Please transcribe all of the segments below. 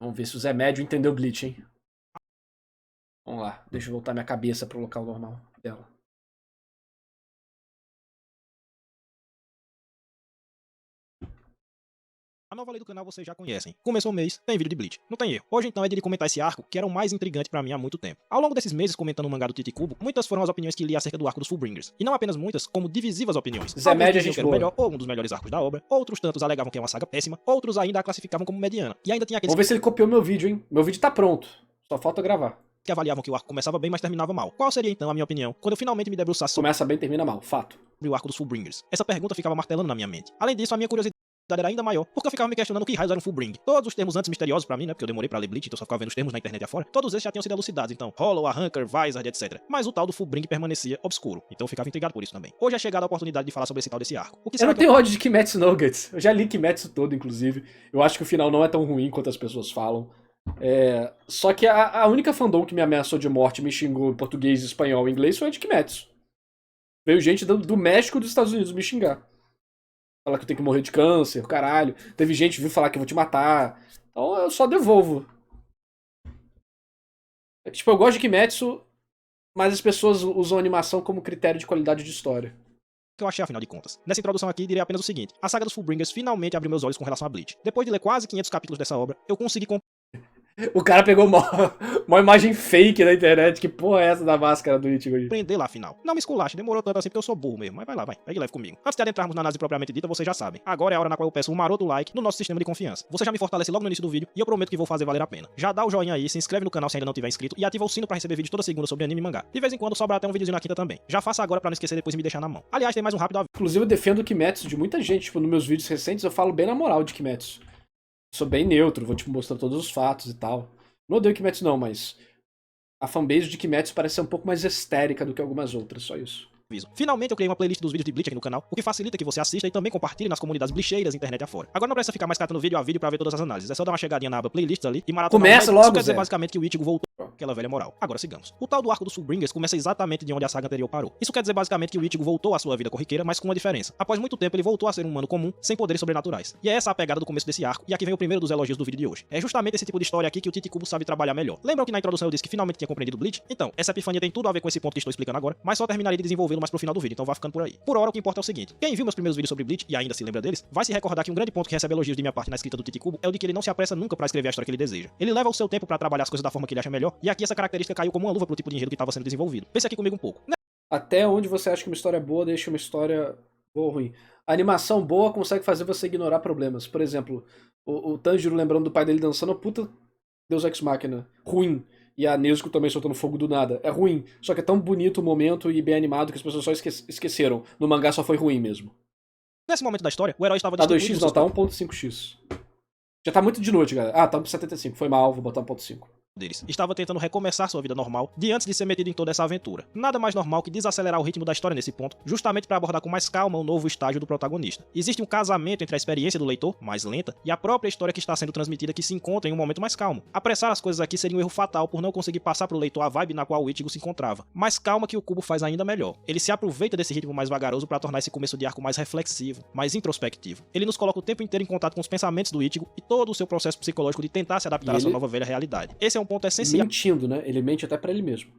Vamos ver se o Zé Médio entendeu Bleach, hein? Vamos lá, deixa eu voltar minha cabeça pro local normal dela. A nova lei do canal vocês já conhecem. Começou o mês, tem vídeo de Bleach. Não tem erro. Hoje então é dia de comentar esse arco, que era o mais intrigante pra mim há muito tempo. Ao longo desses meses comentando o mangá do Tite Kubo, muitas foram as opiniões que li acerca do arco dos Fullbringers. E não apenas muitas, como divisivas opiniões. Zé Médio é diziam gente que era o boa. melhor ou um dos melhores arcos da obra, outros tantos alegavam que é uma saga péssima, outros ainda a classificavam como mediana. E ainda tinha aqueles Vamos ver se ele copiou meu vídeo, hein? Meu vídeo tá pronto. Só falta eu gravar. que avaliavam que o arco começava bem, mas terminava mal. Qual seria então a minha opinião, quando eu finalmente me debruçasse sobre Começa bem, termina mal. Fato. o arco dos Fullbringers? Essa pergunta ficava martelando na minha mente. Além disso, a minha curiosidade era ainda maior, porque eu ficava me questionando o que raios era um Fullbring. Todos os termos antes misteriosos pra mim, né, porque eu demorei pra ler Bleach, então eu só ficava vendo os termos na internet afora, todos esses já tinham sido elucidados, então Hollow, a Hunker, Vizard, etc. Mas o tal do Fullbring permanecia obscuro, então eu ficava intrigado por isso também. Hoje é chegada a oportunidade de falar sobre esse tal desse arco. O que Eu será não tenho ódio de Kimetsu no Guts. Eu já li Kimetsu todo, inclusive. Eu acho que o final não é tão ruim quanto as pessoas falam. Só que a única fandom que me ameaçou de morte, me xingou em português, espanhol e inglês foi a de Kimetsu. Veio gente do México e dos Estados Unidos me xingar. Falar que eu tenho que morrer de câncer, caralho. Teve gente que viu falar que eu vou te matar. Então eu só devolvo. Tipo, eu gosto de Kimetsu, mas as pessoas usam a animação como critério de qualidade de história. que eu achei afinal de contas? Nessa introdução aqui, direi apenas o seguinte: a saga dos Fullbringers finalmente abriu meus olhos com relação a Bleach. Depois de ler quase 500 capítulos dessa obra, eu consegui O cara pegou uma imagem fake da internet. Que porra é essa da máscara do Ichigo aí? compreender lá afinal. Não me esculache, demorou tanto assim porque eu sou burro mesmo. Mas vai lá, vai. Pegue leve comigo. Antes de adentrarmos na análise propriamente dita, vocês já sabem. Agora é a hora na qual eu peço um maroto like no nosso sistema de confiança. Você já me fortalece logo no início do vídeo e eu prometo que vou fazer valer a pena. Já dá o joinha aí, se inscreve no canal se ainda não tiver inscrito e ativa o sino pra receber vídeos toda segunda sobre anime e mangá. De vez em quando sobra até um videozinho na quinta também. Já faça agora pra não esquecer depois e me deixar na mão. Aliás, tem mais um rápido aviso. Inclusive eu defendo o Kimetsu de muita gente. Tipo, nos meus vídeos recentes eu falo bem na moral de Kimetsu. Sou bem neutro, vou tipo mostrar todos os fatos e tal. Não odeio Kimetsu não, mas a fanbase de Kimetsu parece ser um pouco mais histérica do que algumas outras, só isso. Finalmente eu criei uma playlist dos vídeos de Bleach aqui no canal, o que facilita que você assista e também compartilhe nas comunidades bleacheiras internet afora. Agora não precisa ficar mais catando vídeo a vídeo pra ver todas as análises, é só dar uma chegadinha na aba playlists ali e maratonar. Começa logo, isso quer dizer Zé. basicamente que o Ichigo voltou aquela velha moral. Agora sigamos. O tal do arco dos Fullbringers começa exatamente de onde a saga anterior parou. Isso quer dizer basicamente que o Ichigo voltou à sua vida corriqueira, mas com uma diferença. Após muito tempo ele voltou a ser um humano comum, sem poderes sobrenaturais. E é essa a pegada do começo desse arco, e aqui vem o primeiro dos elogios do vídeo de hoje. É justamente esse tipo de história aqui que o Tite Kubo sabe trabalhar melhor. Lembram que na introdução eu disse que finalmente tinha compreendido Bleach? Então, essa epifania tem tudo a ver com esse ponto que estou explicando agora, mas só terminaria de desenvolvê-lo mais pro final do vídeo, então vá ficando por aí. Por hora, o que importa é o seguinte: quem viu meus primeiros vídeos sobre Bleach e ainda se lembra deles, vai se recordar que um grande ponto que recebe elogios de minha parte na escrita do Tite Kubo é o de que ele não se apressa nunca pra escrever a história que ele deseja. Ele leva o seu tempo pra trabalhar as coisas da forma que ele acha melhor, e aqui essa característica caiu como uma luva pro tipo de enredo que estava sendo desenvolvido. Pense aqui comigo um pouco. Até onde você acha que uma história é boa, deixa uma história boa ou ruim. A animação boa consegue fazer você ignorar problemas. Por exemplo, o Tanjiro lembrando do pai dele dançando, puta Deus Ex Machina. Ruim. E a Nezuko também soltando fogo do nada. É ruim. Só que é tão bonito o momento e bem animado que as pessoas só esqueceram. No mangá só foi ruim mesmo. Nesse momento da história, o herói estava Tá distribuído 2x? Não, tá 1.5x. Já tá muito de noite, galera. Ah, tá 75. Foi mal, vou botar 1.5. deles. Estava tentando recomeçar sua vida normal de antes de ser metido em toda essa aventura. Nada mais normal que desacelerar o ritmo da história nesse ponto, justamente para abordar com mais calma o novo estágio do protagonista. Existe um casamento entre a experiência do leitor, mais lenta, e a própria história que está sendo transmitida que se encontra em um momento mais calmo. Apressar as coisas aqui seria um erro fatal por não conseguir passar pro leitor a vibe na qual o Ichigo se encontrava. Mas calma que o Kubo faz ainda melhor. Ele se aproveita desse ritmo mais vagaroso para tornar esse começo de arco mais reflexivo, mais introspectivo. Ele nos coloca o tempo inteiro em contato com os pensamentos do Ichigo e todo o seu processo psicológico de tentar se adaptar à sua nova velha realidade. Esse é um ponto essencial. Mentindo, né? Ele mente até pra ele mesmo.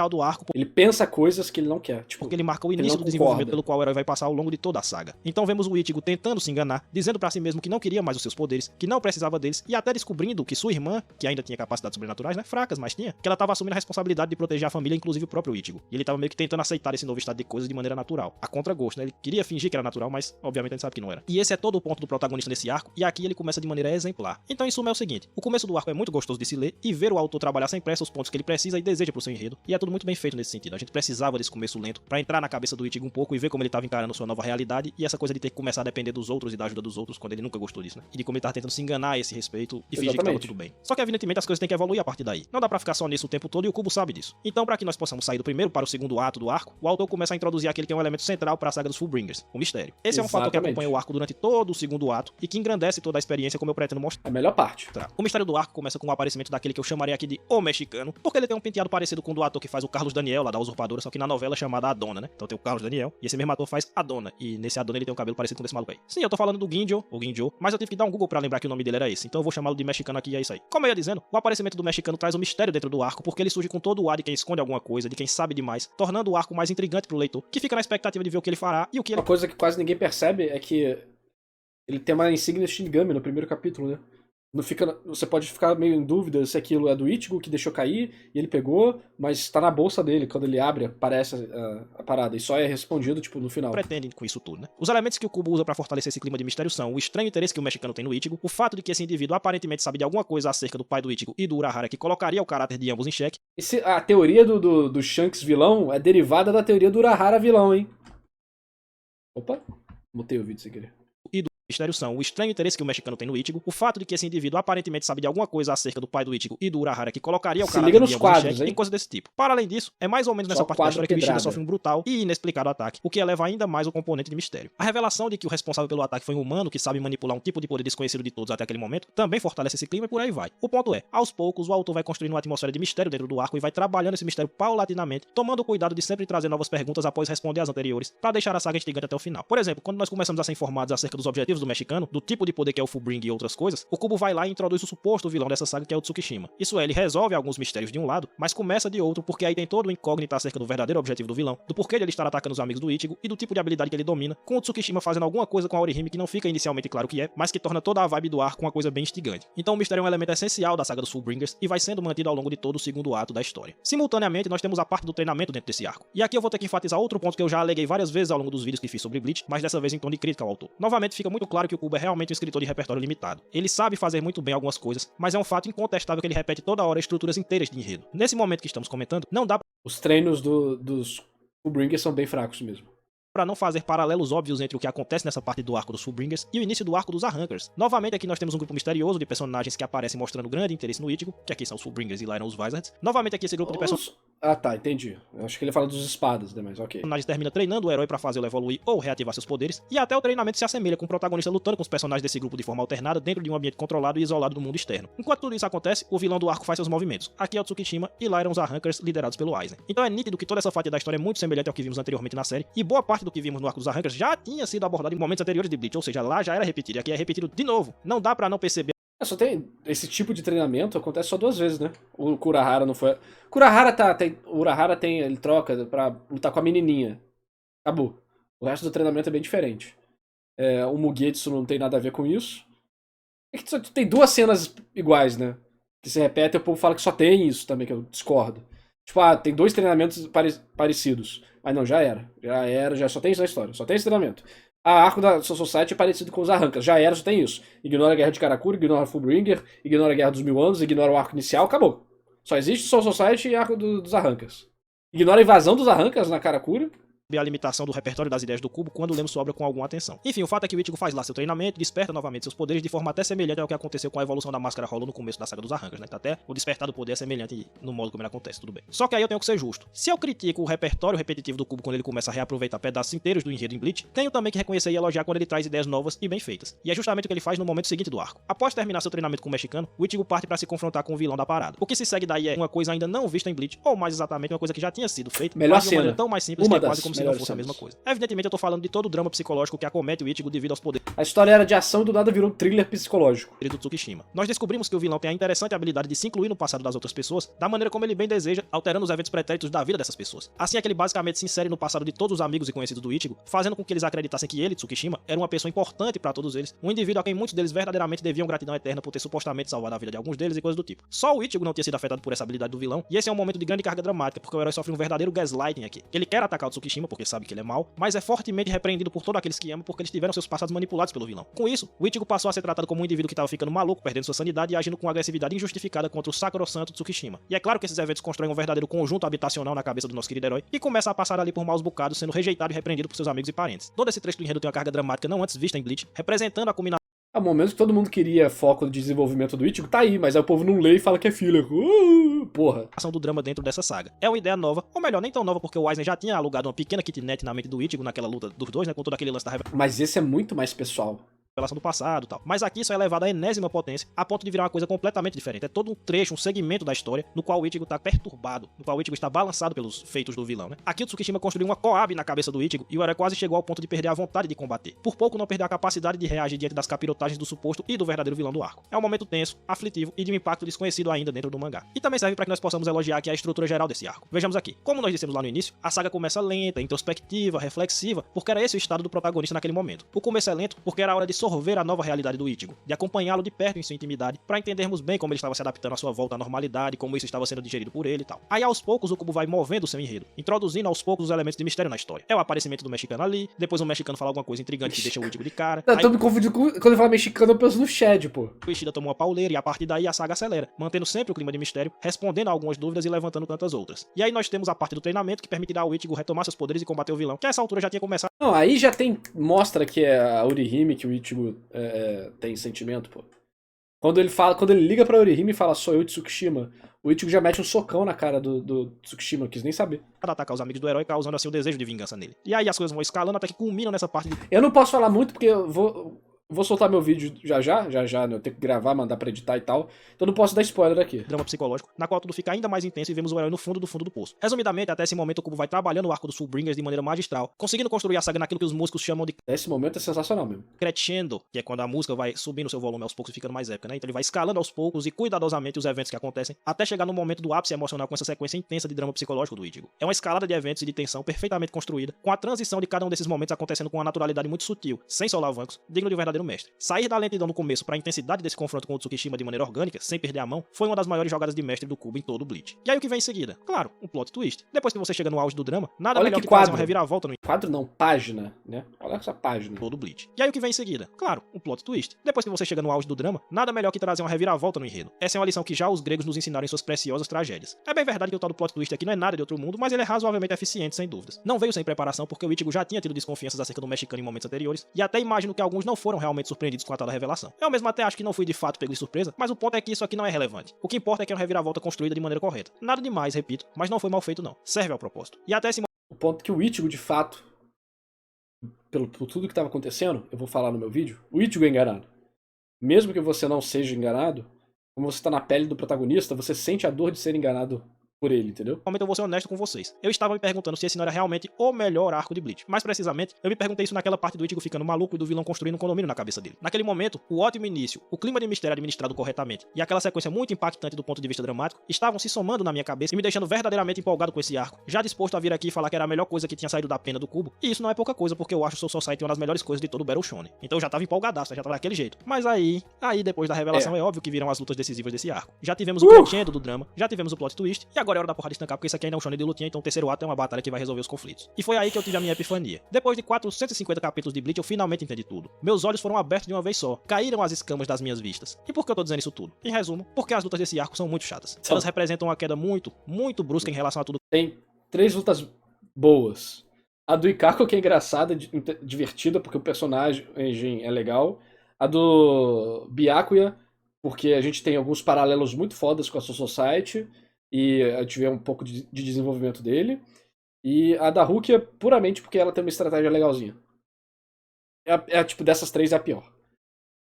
Do arco, ele pensa coisas que ele não quer. Tipo, porque ele marca o início do desenvolvimento pelo qual o herói vai passar ao longo de toda a saga. Então vemos o Ichigo tentando se enganar, dizendo pra si mesmo que não queria mais os seus poderes, que não precisava deles, e até descobrindo que sua irmã, que ainda tinha capacidades sobrenaturais, né, fracas, mas tinha, que ela tava assumindo a responsabilidade de proteger a família, inclusive o próprio Ichigo. E ele tava meio que tentando aceitar esse novo estado de coisas de maneira natural. A contragosto, né? Ele queria fingir que era natural, mas obviamente a gente sabe que não era. E esse é todo o ponto do protagonista nesse arco, e aqui ele começa de maneira exemplar. Então em suma é o seguinte: o começo do arco é muito gostoso de se ler e ver o autor trabalhar sem pressa os pontos que ele precisa e deseja pro seu enredo, e é tudo muito bem feito nesse sentido. A gente precisava desse começo lento pra entrar na cabeça do Ichigo um pouco e ver como ele tava encarando sua nova realidade, e essa coisa de ter que começar a depender dos outros e da ajuda dos outros quando ele nunca gostou disso, né? E de como ele tava tentando se enganar a esse respeito e fingir que tava tudo bem. Só que evidentemente as coisas têm que evoluir a partir daí. Não dá pra ficar só nisso o tempo todo e o Kubo sabe disso. Então pra que nós possamos sair do primeiro para o segundo ato do arco, o autor começa a introduzir aquele que é um elemento central pra saga dos Fullbringers, o mistério. Esse é um fator que acompanha o arco durante todo o segundo ato e que engrandece toda a experiência como eu pretendo mostrar. A melhor parte. O mistério do arco começa com o aparecimento daquele que eu chamarei aqui de O Mexicano, porque ele tem um penteado parecido com o do ator que faz faz o Carlos Daniel, lá da Usurpadora, só que na novela é chamada Adona, né? Então tem o Carlos Daniel, e esse mesmo ator faz Adona. E nesse Adona ele tem um cabelo parecido com esse maluco aí. Sim, eu tô falando do Ginjo, ou Ginjo, mas eu tive que dar um Google pra lembrar que o nome dele era esse. Então eu vou chamá-lo de mexicano aqui e é isso aí. Como eu ia dizendo, o aparecimento do mexicano traz um mistério dentro do arco, porque ele surge com todo o ar de quem esconde alguma coisa, de quem sabe demais, tornando o arco mais intrigante pro leitor, que fica na expectativa de ver o que ele fará e o que ele... Uma coisa que quase ninguém percebe é que ele tem uma insígnia Shinigami no primeiro capítulo, né? Não fica, você pode ficar meio em dúvida se aquilo é do Ichigo que deixou cair e ele pegou, mas está na bolsa dele. Quando ele abre, aparece a parada. E só é respondido, tipo, no final. Pretendem com isso tudo, né? Os elementos que o Kubo usa pra fortalecer esse clima de mistério são o estranho interesse que o mexicano tem no Ichigo, o fato de que esse indivíduo aparentemente sabe de alguma coisa acerca do pai do Ichigo e do Urahara que colocaria o caráter de ambos em xeque. A teoria do Shanks vilão é derivada da teoria do Urahara vilão, hein? Opa, mutei o vídeo sem querer. Mistérios são o estranho interesse que o mexicano tem no Ichigo, o fato de que esse indivíduo aparentemente sabe de alguma coisa acerca do pai do Ichigo e do Urahara que colocaria o caráter de ambos em xeque, e coisas desse tipo. Para além disso, é mais ou menos nessa parte da história que o Ishida sofre um brutal e inexplicado ataque, o que eleva ainda mais o componente de mistério. A revelação de que o responsável pelo ataque foi um humano que sabe manipular um tipo de poder desconhecido de todos até aquele momento também fortalece esse clima e por aí vai. O ponto é, aos poucos o autor vai construindo uma atmosfera de mistério dentro do arco e vai trabalhando esse mistério paulatinamente, tomando cuidado de sempre trazer novas perguntas após responder as anteriores, para deixar a saga instigante até o final. Por exemplo, quando nós começamos a ser informados acerca dos objetivos do mexicano, do tipo de poder que é o Fullbring e outras coisas, o Kubo vai lá e introduz o suposto vilão dessa saga que é o Tsukishima. Isso é, ele resolve alguns mistérios de um lado, mas começa de outro porque aí tem todo o incógnito acerca do verdadeiro objetivo do vilão, do porquê de ele estar atacando os amigos do Ichigo e do tipo de habilidade que ele domina, com o Tsukishima fazendo alguma coisa com a Orihime que não fica inicialmente claro o que é, mas que torna toda a vibe do arco uma coisa bem instigante. Então o mistério é um elemento essencial da saga dos Fullbringers e vai sendo mantido ao longo de todo o segundo ato da história. Simultaneamente, nós temos a parte do treinamento dentro desse arco. E aqui eu vou ter que enfatizar outro ponto que eu já aleguei várias vezes ao longo dos vídeos que fiz sobre Bleach, mas dessa vez em tom de crítica ao autor. Novamente fica muito claro que o Kubo é realmente um escritor de repertório limitado. Ele sabe fazer muito bem algumas coisas, mas é um fato incontestável que ele repete toda hora estruturas inteiras de enredo. Nesse momento que estamos comentando, não dá Os treinos dos Fullbringers são bem fracos mesmo. para não fazer paralelos óbvios entre o que acontece nessa parte do arco dos Fullbringers e o início do arco dos Arrankers. Novamente aqui nós temos um grupo misterioso de personagens que aparecem mostrando grande interesse no Ichigo, que aqui são os Fullbringers e lá eram os Wizards. Novamente aqui esse grupo de personagens... Ah tá, entendi. Eu acho que ele fala dos espadas, né, mas ok. O personagem termina treinando o herói pra fazê-lo evoluir ou reativar seus poderes, e até o treinamento se assemelha com o protagonista lutando com os personagens desse grupo de forma alternada dentro de um ambiente controlado e isolado do mundo externo. Enquanto tudo isso acontece, o vilão do arco faz seus movimentos. Aqui é o Tsukishima e lá eram os Arrankers liderados pelo Aizen. Então é nítido que toda essa fatia da história é muito semelhante ao que vimos anteriormente na série, e boa parte do que vimos no arco dos Arrankers já tinha sido abordado em momentos anteriores de Bleach, ou seja, lá já era repetido e aqui é repetido de novo. Não dá pra não perceber. Só tem esse tipo de treinamento acontece só 2 vezes, né? O Kurahara não foi. O Urahara tem, ele troca pra lutar com a menininha. Acabou. O resto do treinamento é bem diferente. O Mugetsu não tem nada a ver com isso. É que só tem 2 cenas iguais, né? Que se repete e o povo fala que só tem isso também, que eu discordo. Tipo, tem 2 treinamentos parecidos. Mas não, já era. Já só tem isso na história. Só tem esse treinamento. A arco da Soul Society é parecido com os Arrancas. Já era, só tem isso. Ignora a guerra de Karakura, ignora a Fullbringer, ignora a guerra dos 1000 anos, ignora o arco inicial, acabou. Só existe Soul Society e arco dos Arrancas. Ignora a invasão dos Arrancas na Karakura. A limitação do repertório das ideias do Kubo quando lemos sua obra com alguma atenção. Enfim, o fato é que o Ichigo faz lá seu treinamento, desperta novamente seus poderes de forma até semelhante ao que aconteceu com a evolução da Máscara Hollow no começo da saga dos Arrancas, né? Até o despertar do poder é semelhante no modo como ele acontece, tudo bem. Só que aí eu tenho que ser justo. Se eu critico o repertório repetitivo do Kubo quando ele começa a reaproveitar pedaços inteiros do enredo em Bleach, tenho também que reconhecer e elogiar quando ele traz ideias novas e bem feitas. E é justamente o que ele faz no momento seguinte do arco. Após terminar seu treinamento com o mexicano, o Ichigo parte para se confrontar com o vilão da parada. O que se segue daí é uma coisa ainda não vista em Bleach, ou mais exatamente uma coisa que já tinha sido feita, mas de uma maneira tão mais simples que é quase como se não fosse a mesma coisa. Evidentemente eu tô falando de todo o drama psicológico que acomete o Ichigo devido aos poderes. A história era de ação e do nada virou um thriller psicológico. Do Tsukishima. Nós descobrimos que o vilão tem a interessante habilidade de se incluir no passado das outras pessoas, da maneira como ele bem deseja, alterando os eventos pretéritos da vida dessas pessoas. Assim é que ele basicamente se insere no passado de todos os amigos e conhecidos do Ichigo, fazendo com que eles acreditassem que ele, Tsukishima, era uma pessoa importante pra todos eles, um indivíduo a quem muitos deles verdadeiramente deviam gratidão eterna por ter supostamente salvado a vida de alguns deles e coisas do tipo. Só o Ichigo não tinha sido afetado por essa habilidade do vilão, e esse é um momento de grande carga dramática, porque o herói sofre um verdadeiro gaslighting aqui. Ele quer atacar o Tsukishima porque sabe que ele é mau, mas é fortemente repreendido por todos aqueles que amam porque eles tiveram seus passados manipulados pelo vilão. Com isso, o Ichigo passou a ser tratado como um indivíduo que estava ficando maluco, perdendo sua sanidade e agindo com agressividade injustificada contra o sacrossanto Tsukishima. E é claro que esses eventos constroem um verdadeiro conjunto habitacional na cabeça do nosso querido herói e começa a passar ali por maus bocados, sendo rejeitado e repreendido por seus amigos e parentes. Todo esse trecho do enredo tem uma carga dramática não antes vista em Bleach, representando a combinação. Há momentos que todo mundo queria foco de desenvolvimento do Ichigo, tá aí, mas aí o povo não lê e fala que é filler. Porra. Ação do drama dentro dessa saga. É uma ideia nova, ou melhor, nem tão nova porque o Aizen já tinha alugado uma pequena kitnet na mente do Ichigo naquela luta dos dois, né, com todo aquele lance da Mas esse é muito mais pessoal. revelação do passado e tal. Mas aqui isso é elevado à enésima potência, a ponto de virar uma coisa completamente diferente. É todo um trecho, um segmento da história, no qual o Ichigo tá perturbado, no qual o Ichigo está balançado pelos feitos do vilão, né? Aqui o Tsukishima construiu uma Koabe na cabeça do Ichigo, e o herói quase chegou ao ponto de perder a vontade de combater. Por pouco não perder a capacidade de reagir diante das capirotagens do suposto e do verdadeiro vilão do arco. É um momento tenso, aflitivo e de um impacto desconhecido ainda dentro do mangá. E também serve para que nós possamos elogiar aqui a estrutura geral desse arco. Vejamos aqui. Como nós dissemos lá no início, a saga começa lenta, introspectiva, reflexiva, porque era esse o estado do protagonista naquele momento. O começo é lento porque era a hora de sorver a nova realidade do Ichigo, de acompanhá-lo de perto em sua intimidade, para entendermos bem como ele estava se adaptando à sua volta à normalidade, como isso estava sendo digerido por ele e tal. Aí aos poucos o cubo vai movendo o seu enredo, introduzindo aos poucos os elementos de mistério na história. É o aparecimento do mexicano ali, depois o mexicano fala alguma coisa intrigante que deixa o Ichigo de cara. Eu tô me confundindo com... Quando eu falo mexicano, eu penso no Shed, pô. O Ishida tomou uma pauleira e a partir daí a saga acelera, mantendo sempre o clima de mistério, respondendo a algumas dúvidas e levantando tantas outras. E aí nós temos a parte do treinamento que permitirá ao Ichigo retomar seus poderes e combater o vilão, que a essa altura já tinha começado. Não, aí já tem... Mostra que é a Orihime que o Ichigo tem sentimento, pô. Quando ele liga pra Orihime e fala, sou eu, Tsukishima, o Ichigo já mete um socão na cara do Tsukishima, não quis nem saber. Para atacar os amigos do herói, causando assim o desejo de vingança nele. E aí as coisas vão escalando até que culminam nessa parte de... Eu não posso falar muito porque eu vou soltar meu vídeo já, né? Eu tenho que gravar, mandar pra editar e tal. Então não posso dar spoiler aqui. Drama psicológico, na qual tudo fica ainda mais intenso e vemos o herói no fundo do poço. Resumidamente, até esse momento o Kubo vai trabalhando o arco dos Fullbringers de maneira magistral, conseguindo construir a saga naquilo que os músicos chamam de Esse momento é sensacional mesmo. crescendo, que é quando a música vai subindo seu volume aos poucos e ficando mais épica, né? Então ele vai escalando aos poucos e cuidadosamente os eventos que acontecem, até chegar no momento do ápice emocional com essa sequência intensa de drama psicológico do Ichigo. É uma escalada de eventos e de tensão perfeitamente construída, com a transição de cada um desses momentos acontecendo com uma naturalidade muito sutil, sem solavancos, digno de um verdadeiro mestre. Sair da lentidão no começo para a intensidade desse confronto com o Tsukishima de maneira orgânica, sem perder a mão, foi uma das maiores jogadas de mestre do Kubo em todo o Bleach. E aí o que vem em seguida? Claro, um plot twist. Depois que você chega no auge do drama, nada melhor que trazer uma reviravolta no quadro não, página, né? Olha essa página. Todo o Bleach. E aí o que vem em seguida? Claro, um plot twist. Depois que você chega no auge do drama, nada melhor que trazer uma reviravolta no enredo. Essa é uma lição que já os gregos nos ensinaram em suas preciosas tragédias. É bem verdade que o tal do plot twist aqui não é nada de outro mundo, mas ele é razoavelmente eficiente, sem dúvidas. Não veio sem preparação porque o Ichigo já tinha tido desconfianças acerca do mexicano em momentos anteriores, e até imagino que alguns não foram realmente surpreendidos com a tal da revelação. Eu mesmo até acho que não fui de fato pego de surpresa, mas o ponto é que isso aqui não é relevante. O que importa é que é uma reviravolta construída de maneira correta. Nada demais, repito, mas não foi mal feito não. Serve ao propósito. E até esse o ponto é que o Ichigo, de fato, por tudo que estava acontecendo, eu vou falar no meu vídeo, o Ichigo é enganado. Mesmo que você não seja enganado, como você está na pele do protagonista, você sente a dor de ser enganado por ele, entendeu? Momento eu vou ser honesto com vocês. Eu estava me perguntando se esse não era realmente o melhor arco de Bleach. Mais precisamente, eu me perguntei isso naquela parte do Ichigo ficando maluco e do vilão construindo um condomínio na cabeça dele. Naquele momento, o ótimo início, o clima de mistério administrado corretamente e aquela sequência muito impactante do ponto de vista dramático estavam se somando na minha cabeça e me deixando verdadeiramente empolgado com esse arco, já disposto a vir aqui e falar que era a melhor coisa que tinha saído da pena do Kubo. E isso não é pouca coisa, porque eu acho o Soul Society uma das melhores coisas de todo o Battle Shonen. Então eu já tava empolgadaço, já tava daquele jeito. Mas aí depois da revelação é óbvio que virão as lutas decisivas desse arco. Já tivemos o crescendo do drama, já tivemos o plot twist e agora é hora da porrada estancar, porque isso aqui ainda é um shonen de lutinha, então o terceiro ato é uma batalha que vai resolver os conflitos. E foi aí que eu tive a minha epifania. Depois de 450 capítulos de Bleach, eu finalmente entendi tudo. Meus olhos foram abertos de uma vez só. Caíram as escamas das minhas vistas. E por que eu tô dizendo isso tudo? Em resumo, porque as lutas desse arco são muito chatas. Elas representam uma queda muito, muito brusca em relação a tudo. Tem 3 lutas boas. A do Ikako, que é engraçada, divertida, porque o personagem é legal. A do Byakuya, porque a gente tem alguns paralelos muito fodas com a Soul Society. E a gente vê um pouco de desenvolvimento dele. E a da Rukia, puramente porque ela tem uma estratégia legalzinha. Tipo, dessas 3 é a pior.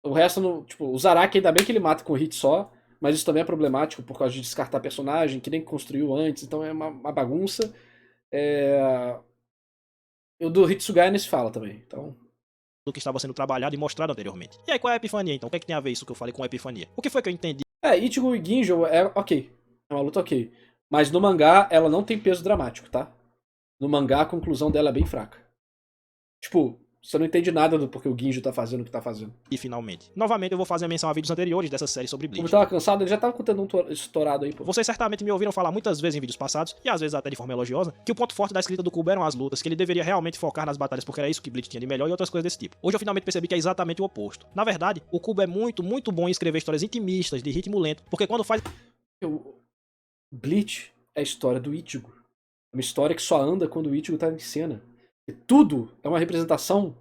O resto, tipo, o Zaraki ainda bem que ele mata com hit só, mas isso também é problemático por causa de descartar personagem, que nem construiu antes, então é uma bagunça. O do Hitsugaya nem se fala também, então... do que estava sendo trabalhado e mostrado anteriormente. E aí, qual é a epifania, então? O que é que tem a ver isso que eu falei com a epifania? O que foi que eu entendi? Ichigo e Ginjo é ok. É uma luta ok. Mas no mangá, ela não tem peso dramático, tá? No mangá, a conclusão dela é bem fraca. Tipo, você não entende nada do porquê o Ginjo tá fazendo o que tá fazendo. E finalmente. Novamente, eu vou fazer menção a vídeos anteriores dessa série sobre Bleach. Como eu tava cansado, ele já tava contando um estourado aí, pô. Vocês certamente me ouviram falar muitas vezes em vídeos passados, e às vezes até de forma elogiosa, que o ponto forte da escrita do Kubo eram as lutas, que ele deveria realmente focar nas batalhas porque era isso que Bleach tinha de melhor e outras coisas desse tipo. Hoje eu finalmente percebi que é exatamente o oposto. Na verdade, o Kubo é muito, muito bom em escrever histórias intimistas, de ritmo lento, porque quando faz... Bleach é a história do Ichigo. É uma história que só anda quando o Ichigo tá em cena. E tudo é uma representação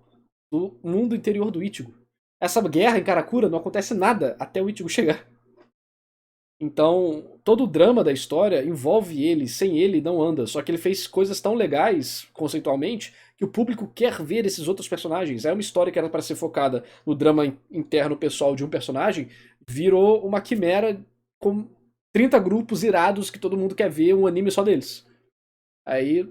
do mundo interior do Ichigo. Essa guerra em Karakura não acontece nada até o Ichigo chegar. Então, todo o drama da história envolve ele, sem ele não anda. Só que ele fez coisas tão legais, conceitualmente, que o público quer ver esses outros personagens. É uma história que era para ser focada no drama interno pessoal de um personagem, virou uma quimera com 30 grupos irados que todo mundo quer ver um anime só deles. Aí,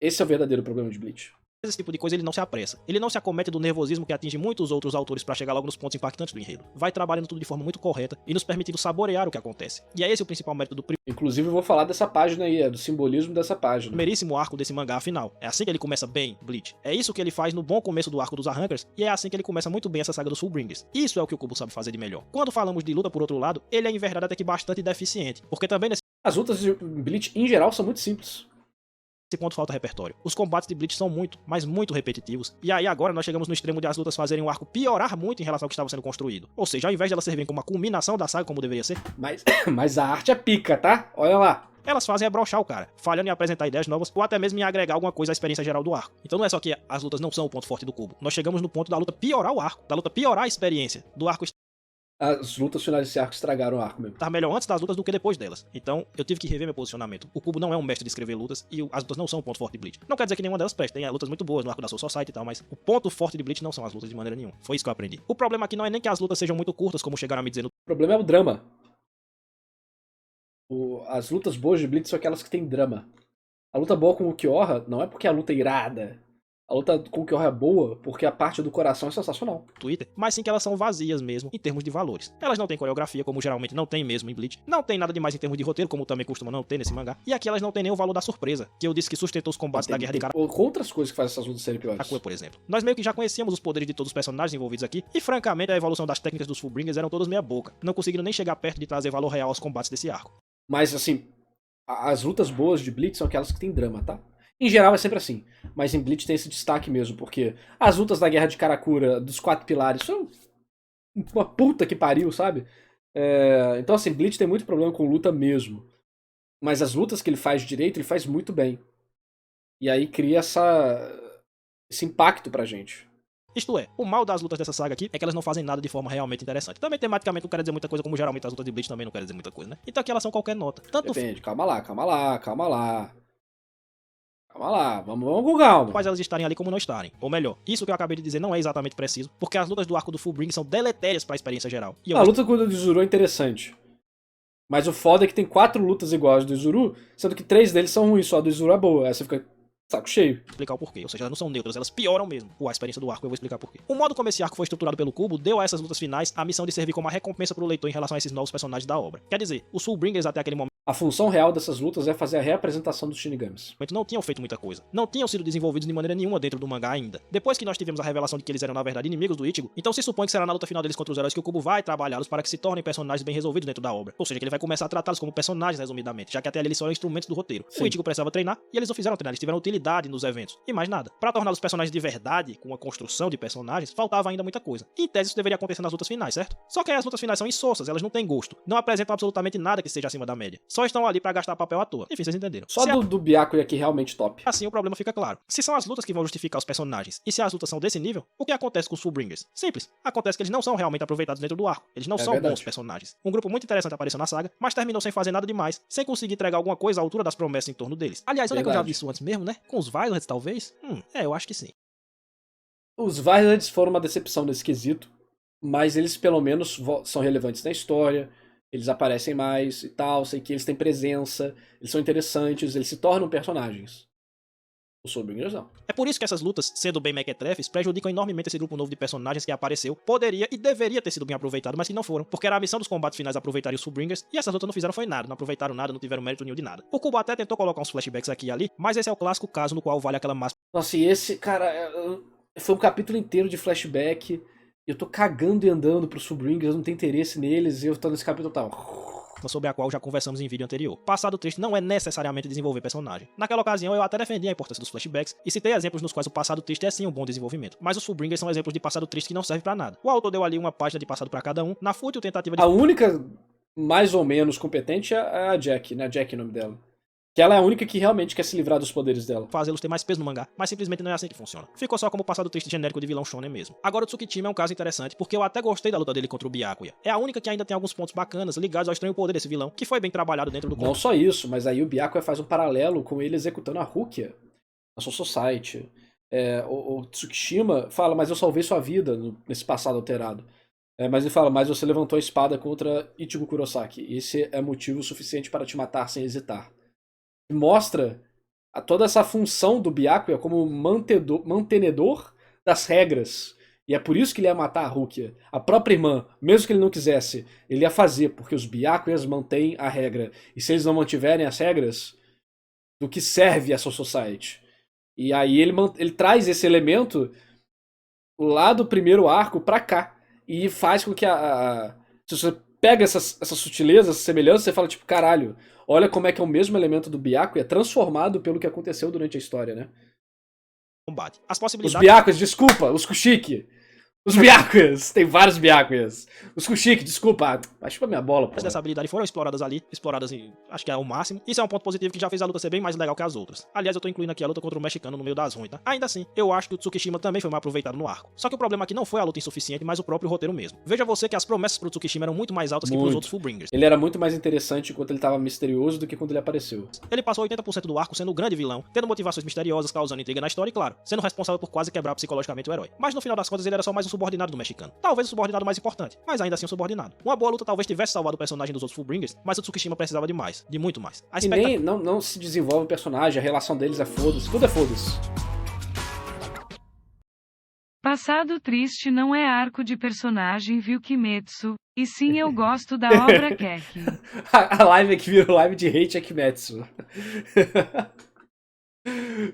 esse é o verdadeiro problema de Bleach. Esse tipo de coisa ele não se apressa. Ele não se acomete do nervosismo que atinge muitos outros autores pra chegar logo nos pontos impactantes do enredo. Vai trabalhando tudo de forma muito correta e nos permitindo saborear o que acontece. E é esse o principal mérito do Inclusive eu vou falar dessa página aí, do simbolismo dessa página. primeiríssimo arco desse mangá afinal. É assim que ele começa bem, Bleach. É isso que ele faz no bom começo do arco dos Arrancers e é assim que ele começa muito bem essa saga dos Fullbringers. Isso é o que o Kubo sabe fazer de melhor. Quando falamos de luta por outro lado, ele é em verdade até que bastante deficiente, porque também nesse As lutas de Bleach em geral são muito simples. ponto falta repertório. Os combates de Bleach são muito, mas muito repetitivos. E aí agora nós chegamos no extremo de as lutas fazerem o arco piorar muito em relação ao que estava sendo construído. Ou seja, ao invés de elas servirem como uma culminação da saga como deveria ser, Mas a arte é pica, tá? Olha lá. elas fazem é broxar o cara, falhando em apresentar ideias novas ou até mesmo em agregar alguma coisa à experiência geral do arco. Então não é só que as lutas não são o ponto forte do Kubo. Nós chegamos no ponto da luta piorar o arco, da luta piorar a experiência, do arco As lutas finais desse arco estragaram o arco mesmo. estar melhor antes das lutas do que depois delas. Então, eu tive que rever meu posicionamento. O Kubo não é um mestre de escrever lutas e as lutas não são o ponto forte de Bleach. Não quer dizer que nenhuma delas preste, tem lutas muito boas no arco da Soul Society e tal, mas o ponto forte de Bleach não são as lutas de maneira nenhuma. Foi isso que eu aprendi. O problema aqui não é nem que as lutas sejam muito curtas, como chegaram a me dizer no O problema é o drama. As lutas boas de Bleach são aquelas que tem drama. A luta boa com o Kyoha não é porque a luta é irada. A luta com o Kyoha é boa porque a parte do coração é sensacional. Twitter, mas sim que elas são vazias mesmo, em termos de valores. Elas não têm coreografia, como geralmente não tem mesmo em Bleach. Não tem nada demais em termos de roteiro, como também costuma não ter nesse mangá. E aqui elas não têm nem o valor da surpresa, que eu disse que sustentou os combates da Guerra de Com outras coisas que fazem essas lutas serem piores. Karakura, por exemplo. Nós meio que já conhecíamos os poderes de todos os personagens envolvidos aqui, e francamente a evolução das técnicas dos Fullbringers eram todas meia boca, não conseguiram nem chegar perto de trazer valor real aos combates desse arco. Mas assim, as lutas boas de Bleach são aquelas que tem drama, tá? Em geral é sempre assim, mas em Bleach tem esse destaque mesmo, porque as lutas da Guerra de Karakura, dos 4 pilares, são uma puta que pariu, sabe? Então assim, Bleach tem muito problema com luta mesmo. Mas as lutas que ele faz direito, ele faz muito bem. E aí cria esse impacto pra gente. Isto é, o mal das lutas dessa saga aqui é que elas não fazem nada de forma realmente interessante. Também tematicamente não quer dizer muita coisa, como geralmente as lutas de Bleach também não querem dizer muita coisa, né? Então aqui elas são qualquer nota. Tanto Depende, calma lá, calma lá, calma lá. Calma lá, vamos com calma. faz elas estarem ali como não estarem. Ou melhor, isso que eu acabei de dizer não é exatamente preciso, porque as lutas do arco do Fullbring são deletérias pra experiência geral. E A luta com o Izuru é interessante. Mas o foda é que tem 4 lutas iguais do Izuru, sendo que 3 deles são ruins, só a do Izuru é boa. Aí você fica saco cheio. explicar o porquê. Ou seja, elas não são neutras, elas pioram mesmo. A experiência do arco, eu vou explicar porquê. O modo como esse arco foi estruturado pelo Kubo deu a essas lutas finais a missão de servir como uma recompensa pro leitor em relação a esses novos personagens da obra. Quer dizer, os Fullbringers até aquele momento A função real dessas lutas é fazer a reapresentação dos Shinigamis. não tinham feito muita coisa. Não tinham sido desenvolvidos de maneira nenhuma dentro do mangá ainda. Depois que nós tivemos a revelação de que eles eram na verdade inimigos do Ichigo, então se supõe que será na luta final deles contra os heróis que o Kubo vai trabalhá-los para que se tornem personagens bem resolvidos dentro da obra. Ou seja, que ele vai começar a tratá-los como personagens resumidamente, já que até ali eles são instrumentos do roteiro. Sim. O Ichigo precisava treinar e eles não fizeram treinar, eles tiveram utilidade nos eventos. E mais nada. Para tornar os personagens de verdade, com a construção de personagens, faltava ainda muita coisa. Em tese isso deveria acontecer nas lutas finais, certo? Só que aí as lutas finais são insossas, elas não têm gosto. Não apresentam absolutamente nada que seja acima da média. Só estão ali para gastar papel à toa. Enfim, vocês entenderam. Só do Byakuya aqui realmente top. Assim o problema fica claro. Se são as lutas que vão justificar os personagens, e se as lutas são desse nível, o que acontece com os Fullbringers? Simples. Acontece que eles não são realmente aproveitados dentro do arco. Eles não são verdade. bons personagens. Um grupo muito interessante apareceu na saga, mas terminou sem fazer nada demais, sem conseguir entregar alguma coisa à altura das promessas em torno deles. Aliás, onde é que eu já vi isso antes mesmo, né? Com os Violets, talvez? Eu acho que sim. Os Violets foram uma decepção nesse quesito, mas eles pelo menos são relevantes na história, eles aparecem mais e tal, sei que eles têm presença, eles são interessantes, eles se tornam personagens. Os Fullbringers não. É por isso que essas lutas, sendo bem mequetrefes, prejudicam enormemente esse grupo novo de personagens que apareceu, poderia e deveria ter sido bem aproveitado, mas que não foram, porque era a missão dos combates finais aproveitarem os Fullbringers, e essas lutas não fizeram foi nada, não aproveitaram nada, não tiveram mérito nenhum de nada. O Kubo até tentou colocar uns flashbacks aqui e ali, mas esse é o clássico caso no qual vale aquela máscara. Nossa, e esse, cara, foi um capítulo inteiro de flashback, eu tô cagando e andando pros Fullbringers, eu não tenho interesse neles, e eu tô nesse capítulo tal. Sobre a qual já conversamos em vídeo anterior. Passado triste não é necessariamente desenvolver personagem. Naquela ocasião eu até defendi a importância dos flashbacks e citei exemplos nos quais o passado triste é sim um bom desenvolvimento, mas os Fullbringers são exemplos de passado triste que não serve pra nada. O autor deu ali uma página de passado pra cada um, na fútil tentativa de... A única mais ou menos competente é a Jack, né? A Jack é o nome dela. Que ela é a única que realmente quer se livrar dos poderes dela. Fazê-los ter mais peso no mangá, mas simplesmente não é assim que funciona. Ficou só como passado triste genérico de vilão shonen mesmo. Agora o Tsukishima é um caso interessante, porque eu até gostei da luta dele contra o Byakuya. É a única que ainda tem alguns pontos bacanas ligados ao estranho poder desse vilão, que foi bem trabalhado dentro do Não só isso, mas aí o Byakuya faz um paralelo com ele executando a Rukia na Soul Society. O Tsukishima fala, mas eu salvei sua vida nesse passado alterado. Mas ele fala, mas você levantou a espada contra Ichigo Kurosaki. Esse é motivo suficiente para te matar sem hesitar. E mostra toda essa função do Byakuya como mantenedor das regras. E é por isso que ele ia matar a Rukia. A própria irmã, mesmo que ele não quisesse, ele ia fazer, porque os Byakuyas mantêm a regra. E se eles não mantiverem as regras, do que serve a Soul Society? E aí ele traz esse elemento lá do primeiro arco pra cá. E faz com que se você pega essas sutilezas, essas semelhanças, você fala tipo, caralho, olha como é que é o mesmo elemento do Byakuya transformado pelo que aconteceu durante a história, né? Combate. As possibilidades... Os Byakuyas, desculpa, os Kushiki. Os Byakuyas, tem vários Byakuyas. Os Kushiki, desculpa, acho que minha bola, pô. Dessa habilidade foram exploradas ali, acho que é o máximo. Isso é um ponto positivo que já fez a luta ser bem mais legal que as outras. Aliás, eu tô incluindo aqui a luta contra o mexicano no meio das ruins, tá? Ainda assim, eu acho que o Tsukishima também foi mal aproveitado no arco. Só que o problema aqui não foi a luta insuficiente, mas o próprio roteiro mesmo. Veja você que as promessas pro Tsukishima eram muito mais altas que pros outros Fullbringers. Ele era muito mais interessante enquanto ele tava misterioso do que quando ele apareceu. Ele passou 80% do arco sendo o grande vilão, tendo motivações misteriosas, causando intriga na história e, claro, sendo responsável por quase quebrar psicologicamente o herói. Mas no final das contas ele era só mais um subordinado do mexicano. Talvez o subordinado mais importante, mas ainda assim um subordinado. Uma boa luta talvez tivesse salvado o personagem dos outros Fullbringers, mas o Tsukishima precisava de mais, de muito mais. E nem não se desenvolve o personagem, a relação deles é foda-se, tudo é foda-se. Passado triste não é arco de personagem, viu, Kimetsu, e sim eu gosto da obra Keki. A live aqui virou live de hate a Kimetsu.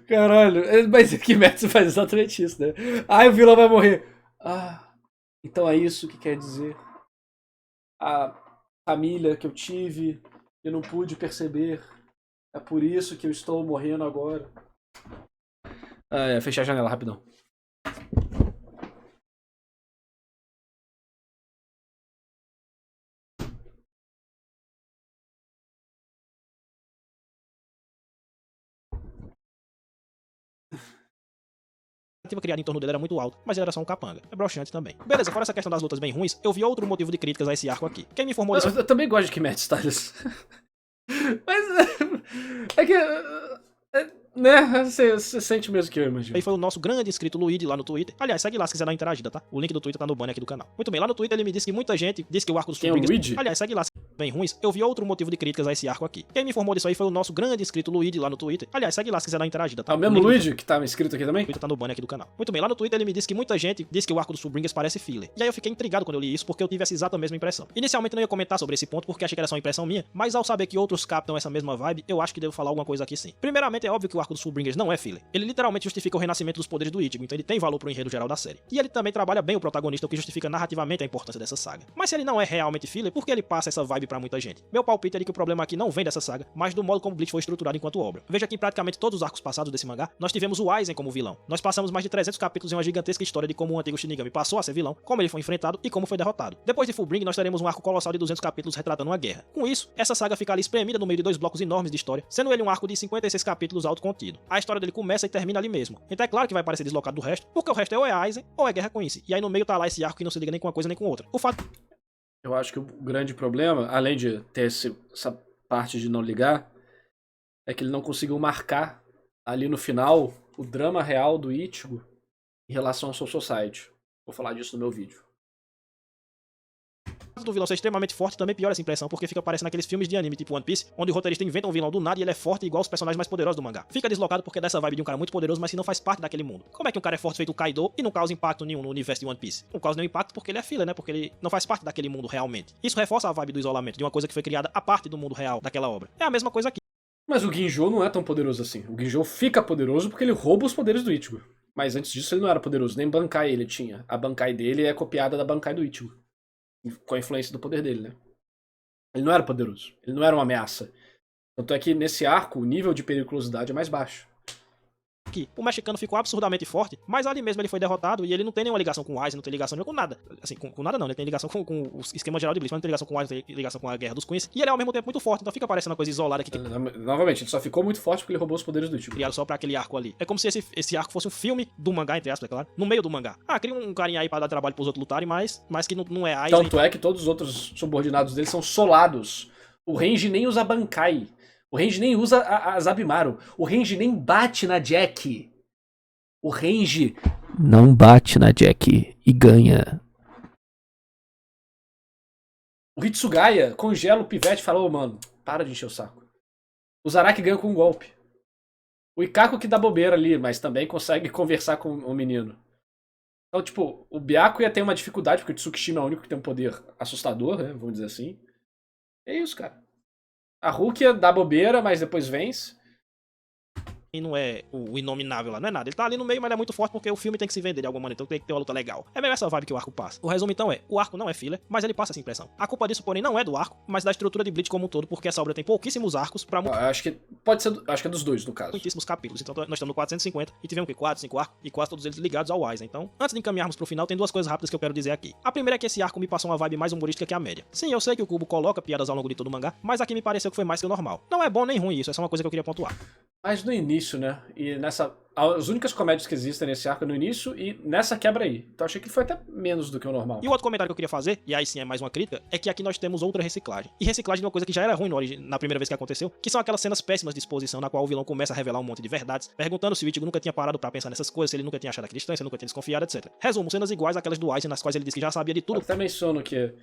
Caralho, mas a Kimetsu faz exatamente isso, né? O vilão vai morrer. Então é isso que quer dizer. A família que eu tive, eu não pude perceber. É por isso que eu estou morrendo agora. Fechar a janela, rapidão. Criada em torno dele era muito alto, mas ele era só um capanga. É broxante também. Beleza, fora essa questão das lutas bem ruins, eu vi outro motivo de críticas a esse arco aqui. Quem me informou disso... Eu também gosto de Kimetsu, Thales. Mas... É que... Né? Você sente mesmo que eu imagino. Aí foi o nosso grande inscrito Luigi lá no Twitter. Aliás, segue lá se quiser dar uma interagida, tá? O link do Twitter tá no banner aqui do canal. Muito bem, lá no Twitter ele me disse que muita gente disse que o arco dos Fullbringers... Quem é o Luigi? Aliás, segue lá bem ruins. Eu vi outro motivo de críticas a esse arco aqui. Quem me informou disso aí foi o nosso grande inscrito Luigi lá no Twitter. Aliás, segue lá se quiser dar uma interagida, tá? O mesmo Luigi que tá inscrito aqui também? O Twitter tá no banner aqui do canal. Muito bem, lá no Twitter ele me disse que muita gente disse que o arco dos Fullbringers parece filler. E aí eu fiquei intrigado quando eu li isso, porque eu tive essa exata mesma impressão. Inicialmente eu não ia comentar sobre esse ponto porque achei que era só uma impressão minha, mas ao saber que outros captam essa mesma vibe, eu acho que devo falar alguma coisa aqui sim. Primeiramente, é óbvio que o arco dos Fullbringers não é filler. Ele literalmente justifica o renascimento dos poderes do Ichigo, então ele tem valor pro enredo geral da série. E ele também trabalha bem o protagonista, o que justifica narrativamente a importância dessa saga. Mas se ele não é realmente filler, por que ele passa essa vibe pra muita gente? Meu palpite é que o problema aqui não vem dessa saga, mas do modo como Bleach foi estruturado enquanto obra. Veja que em praticamente todos os arcos passados desse mangá, nós tivemos o Aizen como vilão. Nós passamos mais de 300 capítulos em uma gigantesca história de como o antigo Shinigami passou a ser vilão, como ele foi enfrentado e como foi derrotado. Depois de Fullbring, nós teremos um arco colossal de 200 capítulos retratando uma guerra. Com isso, essa saga fica ali espremida no meio de dois blocos enormes de história, sendo ele um arco de 56 capítulos autocontido. A história dele começa e termina ali mesmo. Então é claro que vai parecer deslocado do resto, porque o resto é ou é Aizen ou é Guerra com Quincy. E aí no meio tá lá esse arco que não se liga nem com uma coisa nem com outra. O fato... Eu acho que o grande problema, além de ter essa parte de não ligar, é que ele não conseguiu marcar ali no final o drama real do Ichigo em relação ao Soul Society. Vou falar disso no meu vídeo. Do vilão ser extremamente forte também piora essa impressão, porque fica parecendo aqueles filmes de anime tipo One Piece, onde o roteirista inventa um vilão do nada e ele é forte igual os personagens mais poderosos do mangá. Fica deslocado porque é dessa vibe de um cara muito poderoso, mas que não faz parte daquele mundo. Como é que um cara é forte feito o Kaido e não causa impacto nenhum no universo de One Piece? Não causa nenhum impacto porque ele é filler, né? Porque ele não faz parte daquele mundo realmente. Isso reforça a vibe do isolamento, de uma coisa que foi criada a parte do mundo real daquela obra. É a mesma coisa aqui. Mas o Ginjo não é tão poderoso assim. O Ginjo fica poderoso porque ele rouba os poderes do Ichigo. Mas antes disso ele não era poderoso, nem Bankai ele tinha. A Bankai dele é copiada da Bankai do Ichigo. Com a influência do poder dele, né? Ele não era poderoso. Ele não era uma ameaça. Tanto é que nesse arco, o nível de periculosidade é mais baixo. que o mexicano ficou absurdamente forte, mas ali mesmo ele foi derrotado e ele não tem nenhuma ligação com o Aizen, não tem ligação com nada. Assim, com nada não, ele tem ligação com o esquema geral de Bleach, mas não tem ligação com o Aizen, tem ligação com a Guerra dos Queens. E ele é ao mesmo tempo muito forte, então fica parecendo uma coisa isolada aqui. Novamente, ele só ficou muito forte porque ele roubou os poderes do Ichigo. Criado só pra aquele arco ali. É como se esse arco fosse um filme do mangá, entre aspas, é claro, no meio do mangá. Ah, cria um carinha aí pra dar trabalho pros outros lutarem, mas que não é Aizen. Tanto é que todos os outros subordinados dele são solados. O Renji nem usa Bankai. O Renji nem usa a Zabimaru. O Renji nem bate na Jack. O Renji não bate na Jack e ganha. O Hitsugaya congela o pivete e fala, ô mano, para de encher o saco. O Zaraki ganha com um golpe. O Ikako que dá bobeira ali, mas também consegue conversar com o menino. Então, tipo, o Byakuya tem uma dificuldade, porque o Tsukishima é o único que tem um poder assustador, né? Vamos dizer assim. É isso, cara. A Rukia dá bobeira, mas depois vence. E não é o inominável lá, não é nada. Ele tá ali no meio, mas ele é muito forte porque o filme tem que se vender de alguma maneira, então tem que ter uma luta legal. É mesmo essa vibe que o arco passa. O resumo então é, o arco não é filler, mas ele passa essa impressão. A culpa disso, porém, não é do arco, mas da estrutura de Bleach como um todo, porque essa obra tem pouquíssimos arcos pra acho que pode ser, acho que é dos dois, no caso. Muitíssimos capítulos. Então nós estamos no 450 e tivemos 4, 5 arcos e quase todos eles ligados ao Aizen. Então, antes de encaminharmos pro final, tem duas coisas rápidas que eu quero dizer aqui. A primeira é que esse arco me passou uma vibe mais humorística que a média. Sim, eu sei que o Kubo coloca piadas ao longo de todo o mangá, mas aqui me pareceu que foi mais que o normal. Não é bom nem ruim isso, é só uma coisa que eu queria pontuar. Mas no início, né? E as únicas comédias que existem nesse arco é no início e nessa quebra aí. Então achei que foi até menos do que o normal. E o outro comentário que eu queria fazer, e aí sim é mais uma crítica, é que aqui nós temos outra reciclagem. E reciclagem de uma coisa que já era ruim na primeira vez que aconteceu, que são aquelas cenas péssimas de exposição na qual o vilão começa a revelar um monte de verdades, perguntando se o Ichigo nunca tinha parado pra pensar nessas coisas, se ele nunca tinha achado aquela distância, nunca tinha desconfiado, etc. Resumo, cenas iguais àquelas do Aizen, nas quais ele disse que já sabia de tudo. Eu até menciono que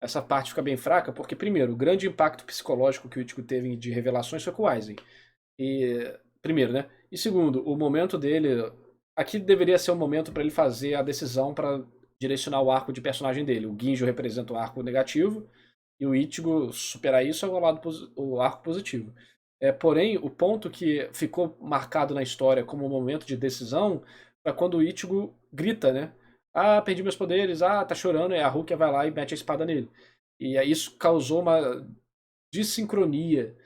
essa parte fica bem fraca, porque primeiro, o grande impacto psicológico que o Ichigo teve de revelações foi com o Aizen. Primeiro, né? E segundo, o momento dele... Aqui deveria ser o momento para ele fazer a decisão para direcionar o arco de personagem dele. O Ginjo representa o arco negativo e o Ichigo superar isso é o arco positivo. Porém, o ponto que ficou marcado na história como um momento de decisão é quando o Ichigo grita, né? Ah, perdi meus poderes, tá chorando, e a Rukia vai lá e mete a espada nele. E isso causou uma dissincronia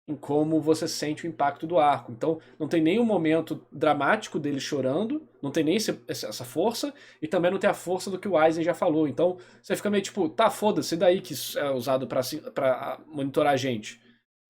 em como você sente o impacto do arco. Então, não tem nenhum momento dramático dele chorando, não tem nem essa força, e também não tem a força do que o Aizen já falou. Então, você fica meio tipo, tá, foda-se, daí que isso é usado pra monitorar a gente.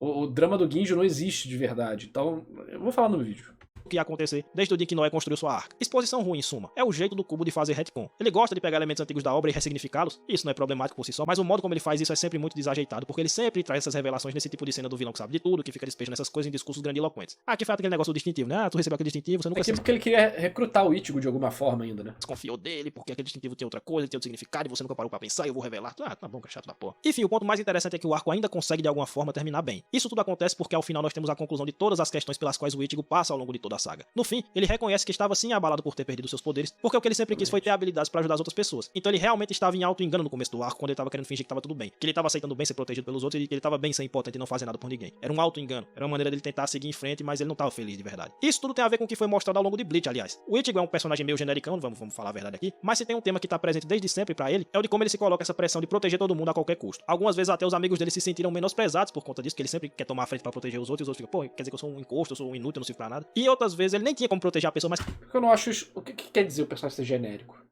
O drama do Ginjo não existe de verdade. Então, eu vou falar no vídeo. O que ia acontecer desde o dia que Noé construiu sua arca. Exposição ruim, em suma. É o jeito do Kubo de fazer retcon. Ele gosta de pegar elementos antigos da obra e ressignificá-los. Isso não é problemático por si só, mas o modo como ele faz isso é sempre muito desajeitado, porque ele sempre traz essas revelações nesse tipo de cena do vilão que sabe de tudo, que fica despejando essas coisas em discursos grandiloquentes. Que foi aquele negócio do distintivo, né? Tu recebeu aquele distintivo, você nunca... Porque ele queria recrutar o Ichigo de alguma forma ainda, né? Desconfiou dele, porque aquele distintivo tem outra coisa, tem outro significado, e você nunca parou pra pensar, e eu vou revelar. Tá bom, que é chato da porra. Enfim, o ponto mais interessante é que o arco ainda consegue de alguma forma terminar bem. Isso tudo acontece porque ao final nós temos a conclusão de todas as questões pelas quais o Ichigo passa ao longo de toda a saga. No fim, ele reconhece que estava sim abalado por ter perdido seus poderes, porque o que ele sempre quis foi ter habilidades pra ajudar as outras pessoas. Então ele realmente estava em auto-engano no começo do arco, quando ele estava querendo fingir que estava tudo bem, que ele estava aceitando bem ser protegido pelos outros e que ele estava bem ser impotente e não fazer nada por ninguém. Era um auto-engano, era uma maneira dele tentar seguir em frente, mas ele não estava feliz de verdade. Isso tudo tem a ver com o que foi mostrado ao longo de Bleach, aliás. O Ichigo é um personagem meio genericão, vamos falar a verdade aqui, mas se tem um tema que tá presente desde sempre pra ele, é o de como ele se coloca essa pressão de proteger todo mundo a qualquer custo. Algumas vezes até os amigos dele se sentiram menosprezados por conta disso, que ele sempre quer tomar a frente pra proteger os outros, e os outros ficam, pô, quer dizer que eu sou um encosto, eu sou um inútil, eu não sirvo pra nada. E outras vezes ele nem tinha como proteger a pessoa, mas... Porque eu não acho isso... O que quer dizer o personagem ser genérico?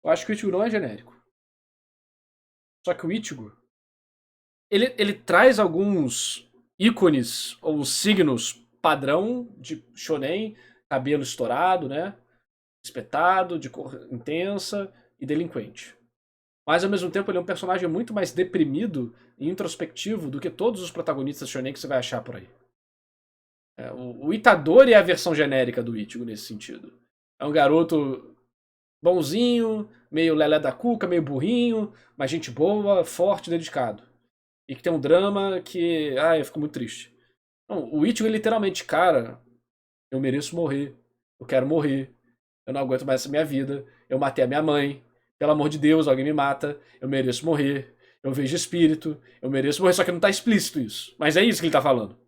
Eu acho que o Ichigo não é genérico. Só que o Ichigo... Ele traz alguns ícones ou signos padrão de shonen, cabelo estourado, né? Espetado, de cor intensa e delinquente. Mas ao mesmo tempo ele é um personagem muito mais deprimido e introspectivo do que todos os protagonistas shonen que você vai achar por aí. O Itadori é a versão genérica do Ichigo nesse sentido. É um garoto bonzinho, meio lelé da cuca, meio burrinho, mas gente boa, forte, dedicado. E que tem um drama que... eu fico muito triste. Não, o Ichigo é literalmente, cara, eu mereço morrer, eu quero morrer, eu não aguento mais essa minha vida, eu matei a minha mãe, pelo amor de Deus, alguém me mata, eu mereço morrer, eu vejo espírito, eu mereço morrer, só que não tá explícito isso. Mas é isso que ele tá falando.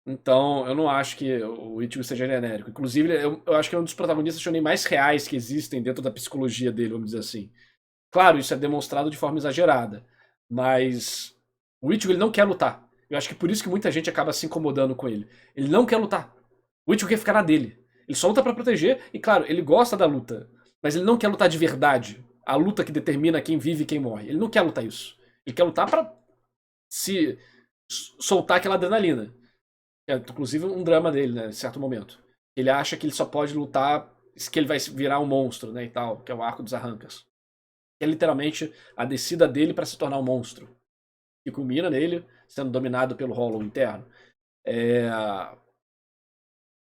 Então, eu não acho que o Ichigo seja genérico. Inclusive, eu acho que é um dos protagonistas shonen mais reais que existem dentro da psicologia dele, vamos dizer assim. Claro, isso é demonstrado de forma exagerada, mas o Ichigo ele não quer lutar. Eu acho que por isso que muita gente acaba se incomodando com ele. Ele não quer lutar. O Ichigo quer ficar na dele. Ele só luta pra proteger, e claro, ele gosta da luta. Mas ele não quer lutar de verdade. A luta que determina quem vive e quem morre. Ele não quer lutar isso. Ele quer lutar pra se soltar aquela adrenalina. É, inclusive um drama dele, né, em certo momento. Ele acha que ele só pode lutar, que ele vai virar um monstro, né, e tal, que é o arco dos Arrancas. É literalmente a descida dele pra se tornar um monstro. Que culmina nele sendo dominado pelo Hollow interno.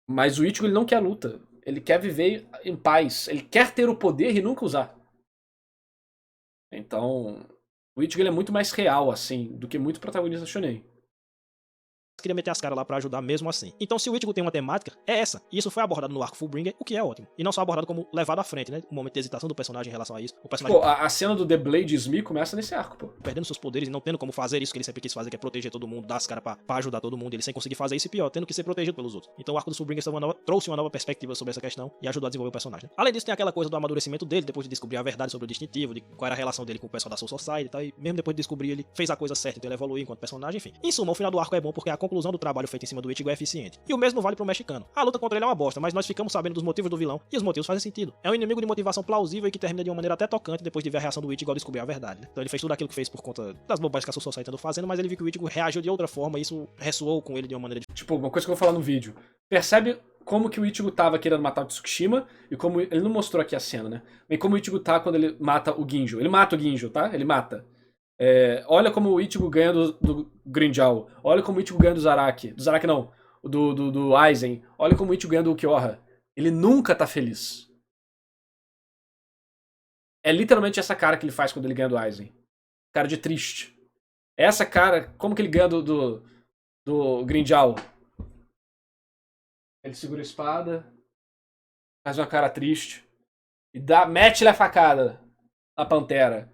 Mas o Ichigo ele não quer luta. Ele quer viver em paz. Ele quer ter o poder e nunca usar. Então, o Ichigo ele é muito mais real, assim, do que muito protagonista shonen. Queria meter as caras lá pra ajudar mesmo assim. Então, se o Ichigo tem uma temática, é essa. E isso foi abordado no arco Fullbringer, o que é ótimo. E não só abordado como levado à frente, né? O momento de hesitação do personagem em relação a isso. O personagem... Pô, a cena do The Blade Smee começa nesse arco, pô. Perdendo seus poderes e não tendo como fazer isso que ele sempre quis fazer, que é proteger todo mundo, dar as caras pra ajudar todo mundo. Ele sem conseguir fazer isso e pior, tendo que ser protegido pelos outros. Então o arco do Fullbringer trouxe uma nova perspectiva sobre essa questão e ajudou a desenvolver o personagem. Além disso, tem aquela coisa do amadurecimento dele, depois de descobrir a verdade sobre o distintivo, de qual era a relação dele com o pessoal da Soul Society e tal. E mesmo depois de descobrir, ele fez a coisa certa, então ele evoluiu enquanto personagem, enfim. Em suma, o final do arco é bom porque a conclusão do trabalho feito em cima do Ichigo é eficiente. E o mesmo vale pro mexicano. A luta contra ele é uma bosta, mas nós ficamos sabendo dos motivos do vilão e os motivos fazem sentido. É um inimigo de motivação plausível e que termina de uma maneira até tocante depois de ver a reação do Ichigo ao descobrir a verdade, né? Então ele fez tudo aquilo que fez por conta das bobagens que a Soul Society andou fazendo, mas ele viu que o Ichigo reagiu de outra forma e isso ressoou com ele de uma maneira diferente. Tipo, uma coisa que eu vou falar no vídeo. Percebe como que o Ichigo tava querendo matar o Tsukishima e como... Ele não mostrou aqui a cena, né? Mas como o Ichigo tá quando ele mata o Ginjo. Ele mata o Ginjo, tá? Ele mata. Olha como o Ichigo ganha do Grinjal. Olha como o Ichigo ganha do Zaraki. Do Zaraki não. Do Aizen. Olha como o Ichigo ganha do Ukiyoha. Ele nunca tá feliz. É literalmente essa cara que ele faz quando ele ganha do Aizen. Cara de triste. Essa cara... Como que ele ganha do Grinjal? Ele segura a espada. Faz uma cara triste. E mete-lhe a facada na Pantera.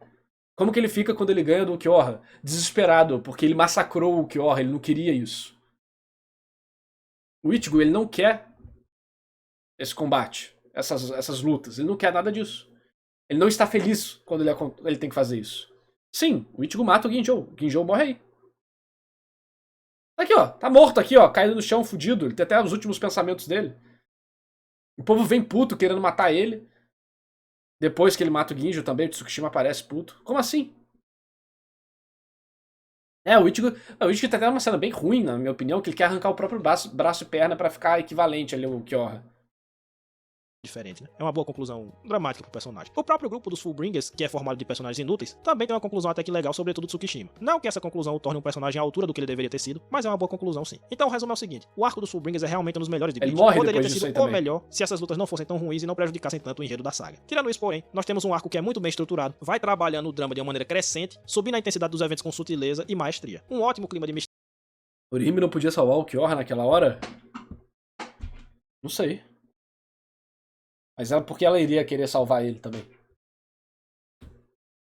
Como que ele fica quando ele ganha do Ukiyoha? Desesperado, porque ele massacrou o Ukiyoha. Ele não queria isso. O Ichigo, ele não quer esse combate, essas lutas. Ele não quer nada disso. Ele não está feliz quando ele tem que fazer isso. Sim, o Ichigo mata o Ginjo. O Ginjo morre aí. Tá aqui, ó. Tá morto aqui, ó. Caído no chão, fudido. Ele tem até os últimos pensamentos dele. O povo vem puto, querendo matar ele. Depois que ele mata o Ginjo também, o Tsukishima aparece puto. Como assim? O Ichigo tá tendo uma cena bem ruim, na minha opinião, que ele quer arrancar o próprio braço e perna pra ficar equivalente ali ao Ukiyoha. Diferente, né? É uma boa conclusão dramática pro personagem. O próprio grupo dos Fullbringers, que é formado de personagens inúteis, também tem uma conclusão até que legal, sobretudo Tsukishima. Não que essa conclusão o torne um personagem à altura do que ele deveria ter sido, mas é uma boa conclusão sim. Então o resumo é o seguinte: o arco dos Fullbringers é realmente um dos melhores de Bleach. Ele morre poderia depois ter sido disso aí o melhor se essas lutas não fossem tão ruins e não prejudicassem tanto o enredo da saga. Tirando isso, porém, nós temos um arco que é muito bem estruturado, vai trabalhando o drama de uma maneira crescente, subindo a intensidade dos eventos com sutileza e maestria. Um ótimo clima de mistério. Orihime não podia salvar o Ukiyoha naquela hora? Não sei. Mas porque ela iria querer salvar ele também.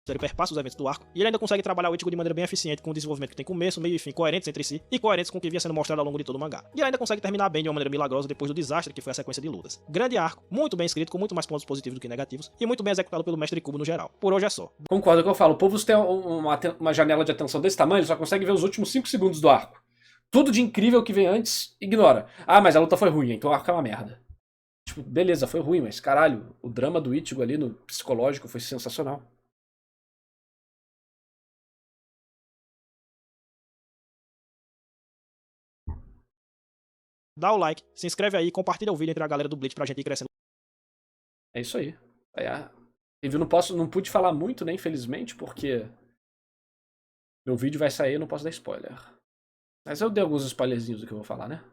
Ele perpassa os eventos do arco, e ele ainda consegue trabalhar o Ichigo de maneira bem eficiente, com um desenvolvimento que tem começo, meio e fim coerentes entre si, e coerentes com o que vinha sendo mostrado ao longo de todo o mangá. E ele ainda consegue terminar bem de uma maneira milagrosa depois do desastre que foi a sequência de lutas. Grande arco, muito bem escrito, com muito mais pontos positivos do que negativos, e muito bem executado pelo Mestre Kubo no geral. Por hoje é só. Concordo com o que eu falo. O povo tem uma janela de atenção desse tamanho, ele só consegue ver os últimos 5 segundos do arco. Tudo de incrível que vem antes, ignora. Ah, mas a luta foi ruim, então o arco é uma merda. Tipo, beleza, foi ruim, mas caralho, o drama do Ichigo ali no psicológico foi sensacional. Dá o like, se inscreve aí e compartilha o vídeo entre a galera do Bleach pra gente ir crescendo. É isso aí. Eu não pude falar muito, né, infelizmente, porque meu vídeo vai sair e eu não posso dar spoiler. Mas eu dei alguns spoilerzinhos do que eu vou falar, né?